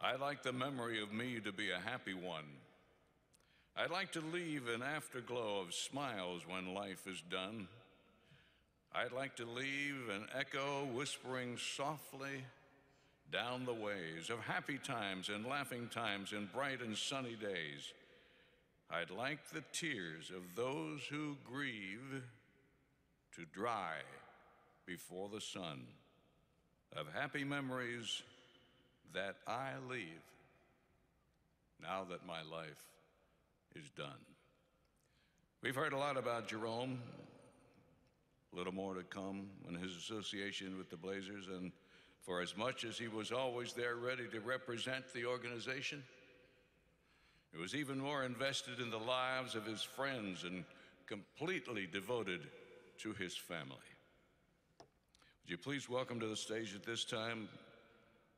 I'd like the memory of me to be a happy one. I'd like to leave an afterglow of smiles when life is done. I'd like to leave an echo whispering softly down the ways of happy times and laughing times and bright and sunny days. I'd like the tears of those who grieve to dry before the sun, of happy memories that I leave now that my life is done. We've heard a lot about Jerome, a little more to come in his association with the Blazers, and for as much as he was always there ready to represent the organization, he was even more invested in the lives of his friends and completely devoted to his family. Would you please welcome to the stage at this time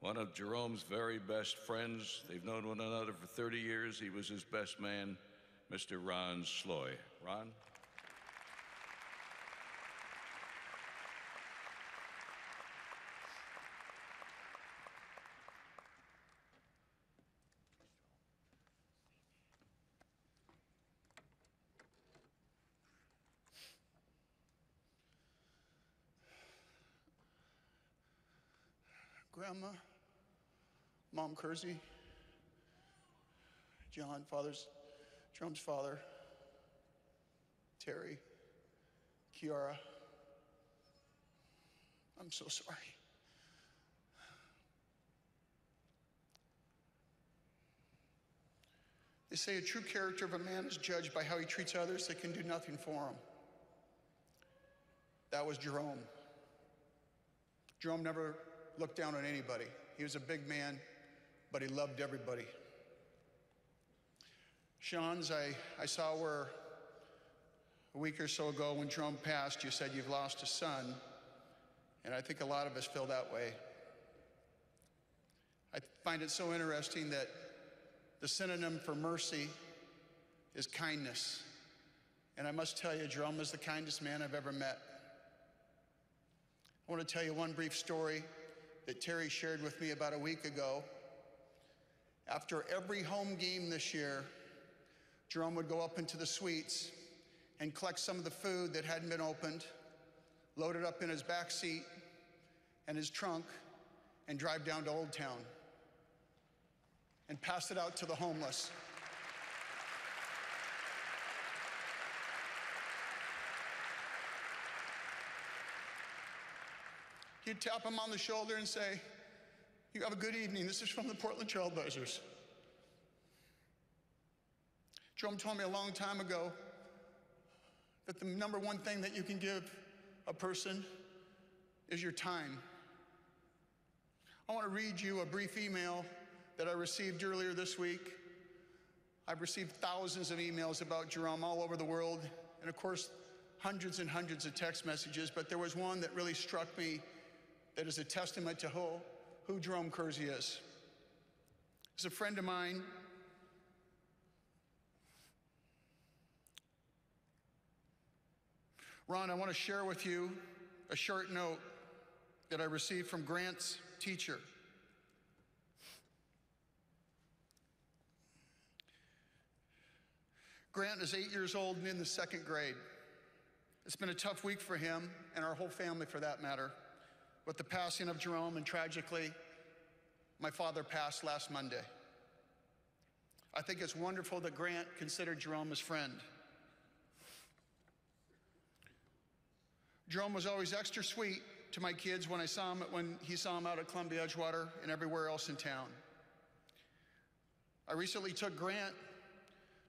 one of Jerome's very best friends. They've known one another for 30 years. He was his best man, Mr. Ron Sloy. Ron? Grandma, Mom Kersey, John, Jerome's father, Terry, Kiara, I'm so sorry. They say a true character of a man is judged by how he treats others that can do nothing for him. That was Jerome. Jerome never looked down on anybody. He was a big man, but he loved everybody. Sean's, I saw where a week or so ago when Jerome passed, you said you've lost a son, and I think a lot of us feel that way. I find it so interesting that the synonym for mercy is kindness. And I must tell you, Jerome is the kindest man I've ever met. I want to tell you one brief story that Terry shared with me about a week ago. After every home game this year, Jerome would go up into the suites and collect some of the food that hadn't been opened, load it up in his back seat and his trunk, and drive down to Old Town and pass it out to the homeless. He'd tap him on the shoulder and say, "You have a good evening. This is from the Portland Trailblazers." Jerome told me a long time ago that the number one thing that you can give a person is your time. I want to read you a brief email that I received earlier this week. I've received thousands of emails about Jerome all over the world, and of course, hundreds and hundreds of text messages, but there was one that really struck me that is a testament to who Jerome Kersey is. He's a friend of mine. Ron, I want to share with you a short note that I received from Grant's teacher. Grant is 8 years old and in the second grade. It's been a tough week for him and our whole family for that matter, with the passing of Jerome, and tragically, my father passed last Monday. I think it's wonderful that Grant considered Jerome his friend. Jerome was always extra sweet to my kids when he saw him out at Columbia Edgewater and everywhere else in town. I recently took Grant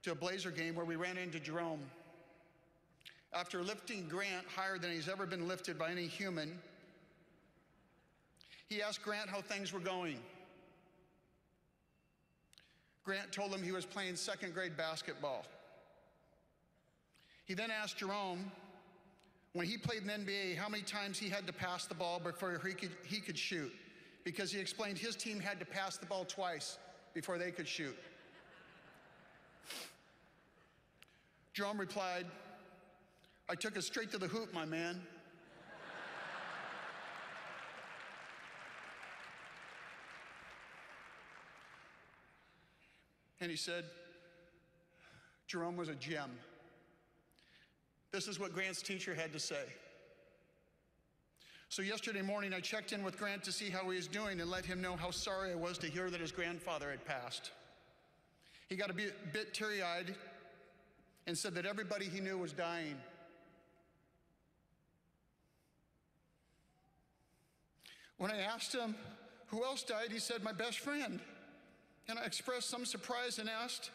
to a Blazer game where we ran into Jerome. After lifting Grant higher than he's ever been lifted by any human, he asked Grant how things were going. Grant told him he was playing second grade basketball. He then asked Jerome, when he played in the NBA, how many times he had to pass the ball before he could shoot, because he explained his team had to pass the ball twice before they could shoot. Jerome replied, "I took it straight to the hoop, my man." and he said, Jerome was a gem. This is what Grant's teacher had to say. So yesterday morning, I checked in with Grant to see how he was doing and let him know how sorry I was to hear that his grandfather had passed. He got a bit teary-eyed and said that everybody he knew was dying. When I asked him who else died, he said, my best friend. And I expressed some surprise and asked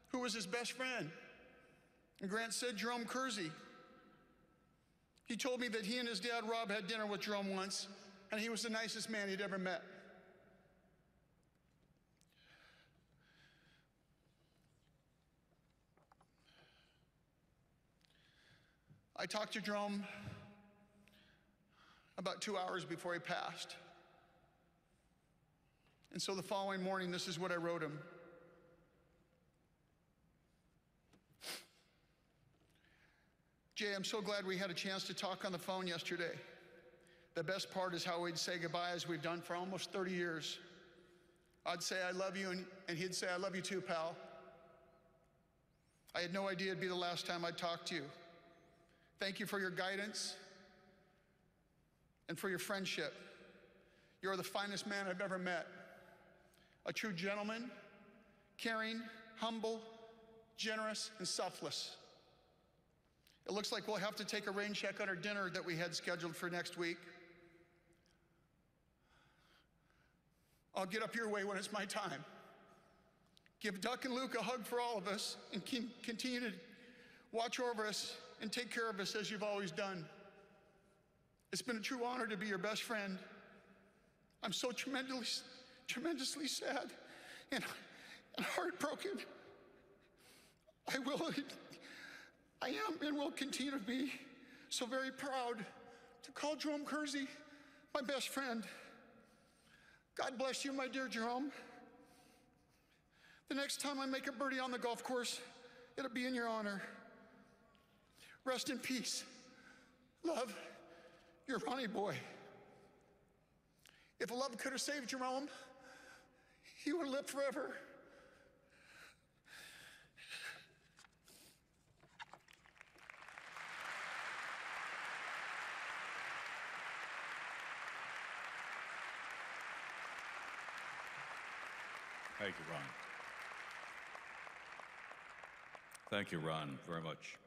who was his best friend. And Grant said, Jerome Kersey. He told me that he and his dad, Rob, had dinner with Jerome once, and he was the nicest man he'd ever met. I talked to Jerome about 2 hours before he passed. And so the following morning, this is what I wrote him. Jay, I'm so glad we had a chance to talk on the phone yesterday. The best part is how we'd say goodbye as we've done for almost 30 years. I'd say I love you, and he'd say I love you too, pal. I had no idea it'd be the last time I'd talk to you. Thank you for your guidance and for your friendship. You're the finest man I've ever met. A true gentleman, caring, humble, generous, and selfless. It looks like we'll have to take a rain check on our dinner that we had scheduled for next week. I'll get up your way when it's my time. Give Duck and Luke a hug for all of us and continue to watch over us and take care of us as you've always done. It's been a true honor to be your best friend. I'm so tremendously sad and heartbroken. I am and will continue to be so very proud to call Jerome Kersey my best friend. God bless you, my dear Jerome. The next time I make a birdie on the golf course, it'll be in your honor. Rest in peace. Love, your Ronnie boy. If love could have saved Jerome, he would have lived forever. Thank you, Ron. Thank you, Ron, very much.